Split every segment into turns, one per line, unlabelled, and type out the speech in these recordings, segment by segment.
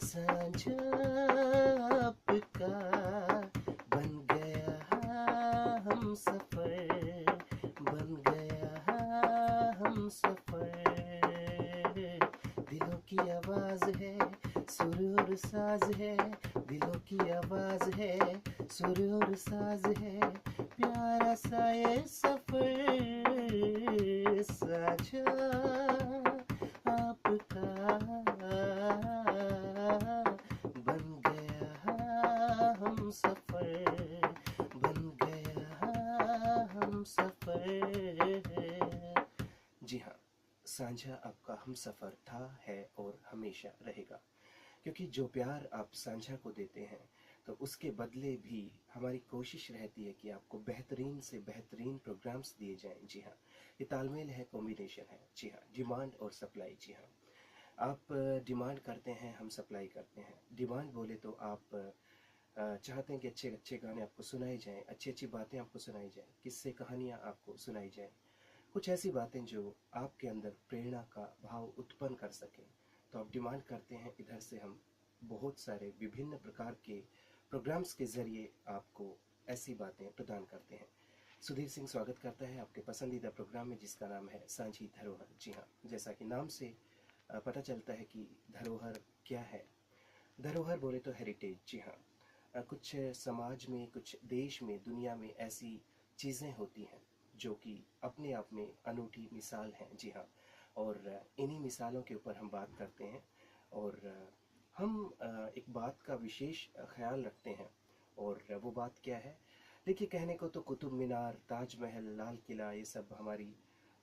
साझा आपका बन गया हम सफर, बन गया हम सफर। दिलों की आवाज है, सुर और साज है, दिलों की आवाज है, सुर और साज है, प्यारा सा ये सफर साझा आपका बन गया हम सफर, बन गया हम सफर। जी हाँ, साझा आपका हम सफर था, है और हमेशा रहेगा, क्योंकि जो प्यार आप साझा को देते हैं तो उसके बदले भी हमारी कोशिश रहती है कि आपको बेहतरीन से बेहतरीन प्रोग्राम्स दिए जाएं। जी हाँ, ये तालमेल है, कॉम्बिनेशन है। जी हाँ, डिमांड और सप्लाई। जी हाँ, आप डिमांड करते हैं, हम सप्लाई करते हैं। डिमांड बोले तो आप चाहते हैं कि अच्छे अच्छे गाने आपको सुनाए जाएं, अच्छी अच्छी बातें आपको सुनाई जाएं, किस्से कहानियाँ आपको सुनाई जाएं, कुछ ऐसी बातें जो आपके अंदर प्रेरणा का भाव उत्पन्न कर सकें। तो आप डिमांड करते हैं, इधर से हम बहुत सारे विभिन्न प्रकार के प्रोग्राम्स के ज़रिए आपको ऐसी बातें प्रदान करते हैं। सुधीर सिंह स्वागत करता है आपके पसंदीदा प्रोग्राम में, जिसका नाम है सांझी धरोहर। जी हाँ, जैसा कि नाम से पता चलता है कि धरोहर क्या है। धरोहर बोले तो हेरिटेज। जी हाँ, कुछ समाज में, कुछ देश में, दुनिया में ऐसी चीज़ें होती हैं जो कि अपने आप में अनूठी मिसाल हैं। जी हाँ, और इन्हीं मिसालों के ऊपर हम बात करते हैं, और हम एक बात का विशेष ख्याल रखते हैं, और वो बात क्या है? देखिए, कहने को तो कुतुब मीनार, ताजमहल, लाल किला, ये सब हमारी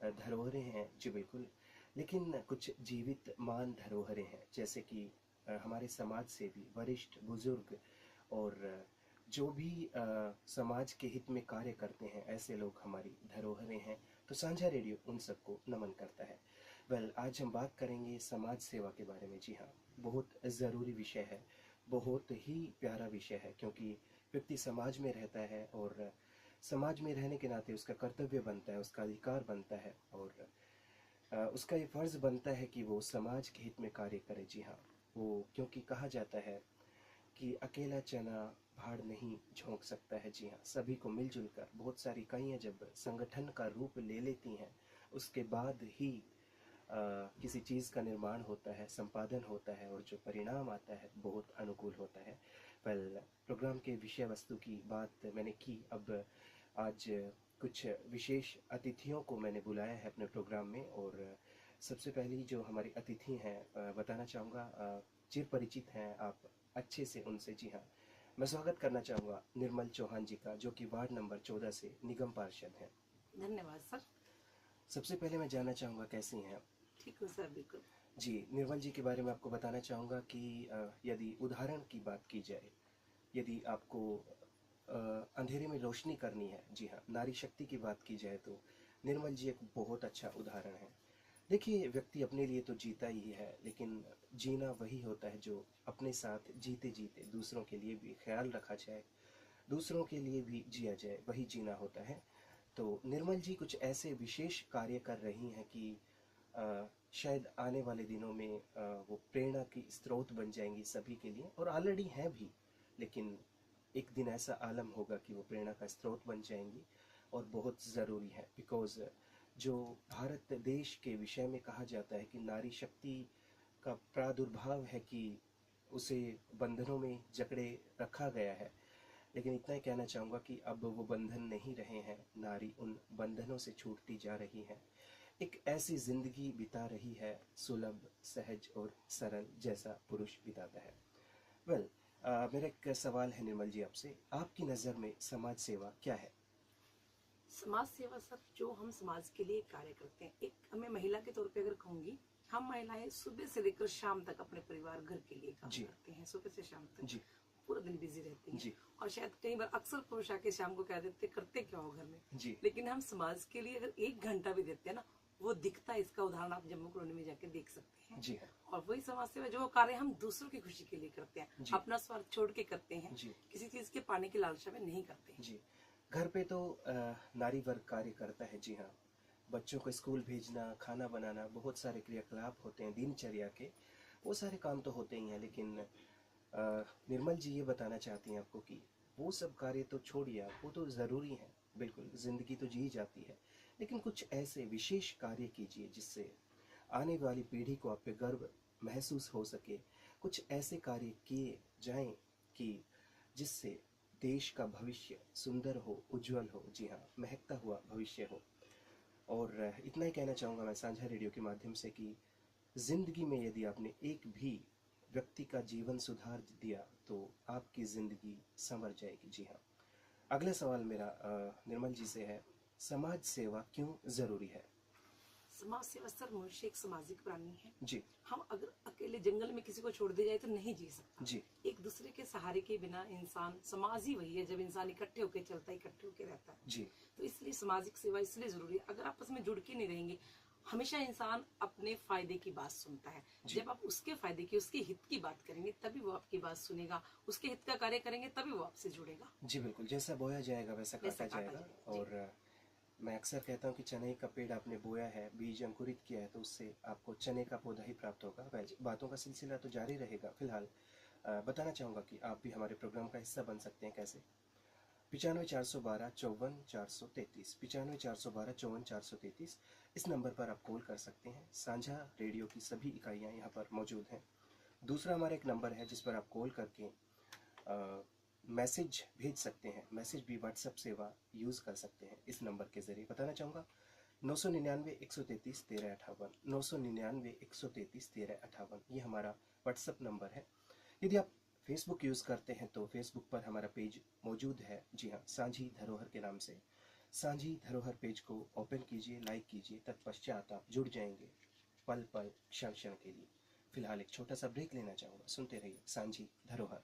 धरोहरें हैं। जी बिल्कुल, लेकिन कुछ जीवित मान धरोहरें हैं, जैसे कि हमारे समाज से भी वरिष्ठ बुजुर्ग और जो भी समाज के हित में कार्य करते हैं, ऐसे लोग हमारी धरोहरें हैं। तो साझा रेडियो उन सबको नमन करता है। आज हम बात करेंगे समाज सेवा के बारे में। जी हाँ, बहुत ज़रूरी विषय है, बहुत ही प्यारा विषय है, क्योंकि व्यक्ति समाज में रहता है और समाज में रहने के नाते उसका कर्तव्य बनता है, उसका अधिकार बनता है, और उसका ये फ़र्ज़ बनता है कि वो समाज के हित में कार्य करे। जी हाँ, वो क्योंकि कहा जाता है कि अकेला चना भाड़ नहीं झोंक सकता है। जी हाँ, सभी को मिलजुल कर, बहुत सारी इकाइयाँ जब संगठन का रूप ले लेती हैं, उसके बाद ही किसी चीज़ का निर्माण होता है, संपादन होता है, और जो परिणाम आता है बहुत अनुकूल होता है। प्रोग्राम के विषय वस्तु की बात मैंने की, अब आज कुछ विशेष अतिथियों को मैंने बुलाया है अपने प्रोग्राम में, और सबसे पहली जो हमारी अतिथि हैं, बताना चाहूँगा, चिर परिचित हैं आप अच्छे से उनसे। जी हाँ, मैं स्वागत करना चाहूँगा निर्मल चौहान जी का, जो कि वार्ड नंबर 14 से निगम पार्षद हैं।
धन्यवाद सर।
सबसे पहले मैं जानना चाहूँगा कैसी हैं आप?
ठीक हूँ सर, बिल्कुल।
जी, निर्मल जी के बारे में आपको बताना चाहूँगा कि यदि उदाहरण की बात की जाए, यदि आपको अंधेरे में रोशनी करनी है, जी हाँ, नारी शक्ति की बात की जाए, तो निर्मल जी एक बहुत अच्छा उदाहरण है। देखिए, व्यक्ति अपने लिए तो जीता ही है, लेकिन जीना वही होता है जो अपने साथ जीते जीते दूसरों के लिए भी ख्याल रखा जाए, दूसरों के लिए भी जिया जाए, वही जीना होता है। तो निर्मल जी कुछ ऐसे विशेष कार्य कर रही हैं कि शायद आने वाले दिनों में वो प्रेरणा की स्रोत बन जाएंगी सभी के लिए, और ऑलरेडी हैं भी, लेकिन एक दिन ऐसा आलम होगा कि वो प्रेरणा का स्रोत बन जाएंगी, और बहुत ज़रूरी है। बिकॉज़ जो भारत देश के विषय में कहा जाता है कि नारी शक्ति का प्रादुर्भाव है कि उसे बंधनों में जकड़े रखा गया है, लेकिन इतना ही कहना चाहूँगा कि अब वो बंधन नहीं रहे हैं, नारी उन बंधनों से छूटती जा रही है, एक ऐसी जिंदगी बिता रही है सुलभ, सहज और सरल, जैसा पुरुष बिताता है। वेल, मेरा एक सवाल है निर्मल जी आपसे, आपकी नज़र में समाज सेवा क्या है?
समाज सेवा सर, जो हम समाज के लिए कार्य करते हैं, एक मैं महिला के तौर पे अगर कहूंगी, हम महिलाएं सुबह से लेकर शाम तक अपने परिवार, घर के लिए काम
जी
करते हैं। सुबह से शाम तक
जी
पूरा दिन बिजी रहती हैं।
जी
और शायद कई बार अक्सर पुरुष आके शाम को कह देते करते क्या हो घर में,
जी
लेकिन हम समाज के लिए अगर 1 घंटा भी देते हैं ना, वो दिखता है। इसका उदाहरण आप जम्मू कॉलोनी में जाके देख सकते हैं।
जी हाँ
और वही समाज सेवा जो कार्य हम दूसरों की खुशी के लिए करते हैं,
जी
अपना स्वार्थ छोड़ के करते हैं,
जी
किसी चीज के पाने की लालसा में नहीं करते हैं।
जी। घर पे तो नारी वर्ग कार्य करता है। जी हाँ, बच्चों को स्कूल भेजना, खाना बनाना, बहुत सारे क्रियाकलाप होते हैं दिनचर्या के, वो सारे काम तो होते ही हैं, लेकिन निर्मल जी ये बताना चाहती हैं आपको कि वो सब कार्य तो छोड़िए आप, वो तो ज़रूरी हैं, बिल्कुल ज़िंदगी तो जी जाती है, लेकिन कुछ ऐसे विशेष कार्य कीजिए जिससे आने वाली पीढ़ी को आप पे गर्व महसूस हो सके। कुछ ऐसे कार्य किए जाएं कि जिससे देश का भविष्य सुंदर हो, उज्जवल हो, जी हाँ, महकता हुआ भविष्य हो। और इतना ही कहना चाहूँगा मैं साझा रेडियो के माध्यम से कि ज़िंदगी में यदि आपने एक भी व्यक्ति का जीवन सुधार दिया तो आपकी ज़िंदगी संवर जाएगी। जी हाँ। अगला सवाल मेरा निर्मल जी से है, समाज सेवा क्यों ज़रूरी है?
समाज सेवा सर मनुष्य एक सामाजिक प्राणी है।
जी
हम अगर अकेले जंगल में किसी को छोड़ दिया जाए तो नहीं जी सकता।
जी
एक दूसरे के सहारे के बिना इंसान, समाज ही वही है जब इंसान इकट्ठे होकर चलता है, इकट्ठे होकर रहता है।
जी
तो इसलिए सामाजिक सेवा इसलिए जरूरी है। अगर आपस में जुड़ के नहीं रहेंगे, हमेशा इंसान अपने फायदे की बात सुनता है।
जी।
जब आप उसके फायदे की, उसके हित की बात करेंगे तभी वो आपकी बात सुनेगा, उसके हित का कार्य करेंगे तभी वो आपसे जुड़ेगा।
जी बिल्कुल, जैसा बोया जाएगा वैसा
वैसा
काटा
काटा
जाएगा।
जाएगा, जी।
और मैं अक्सर कहता हूँ कि चने का पेड़ आपने बोया है, बीज अंकुरित किया है, तो उससे आपको चने का पौधा ही प्राप्त होगा। बातों का सिलसिला तो जारी रहेगा। फिलहाल बताना चाहूँगा कि आप भी हमारे प्रोग्राम का हिस्सा बन सकते हैं। कैसे? 95 412 54 433, 95 412 54 433, इस नंबर पर आप कॉल कर सकते हैं। साझा रेडियो की सभी इकाइयाँ यहाँ पर मौजूद हैं। दूसरा हमारा एक नंबर है जिस पर आप कॉल करके मैसेज भेज सकते हैं। मैसेज भी व्हाट्सएप सेवा यूज़ कर सकते हैं इस नंबर के ज़रिए। बताना चाहूँगा 999 133 1358, 999 133 1358, ये हमारा व्हाट्सएप नंबर है। यदि आप फेसबुक यूज़ करते हैं तो फेसबुक पर हमारा पेज मौजूद है, जी हाँ, साझी धरोहर के नाम से। साझी धरोहर पेज को ओपन कीजिए, लाइक कीजिए, तत्पश्चात आप जुड़ जाएंगे पल पल क्षण क्षण के लिए। फिलहाल एक छोटा सा ब्रेक लेना चाहूँगा, सुनते रहिए साझी धरोहर।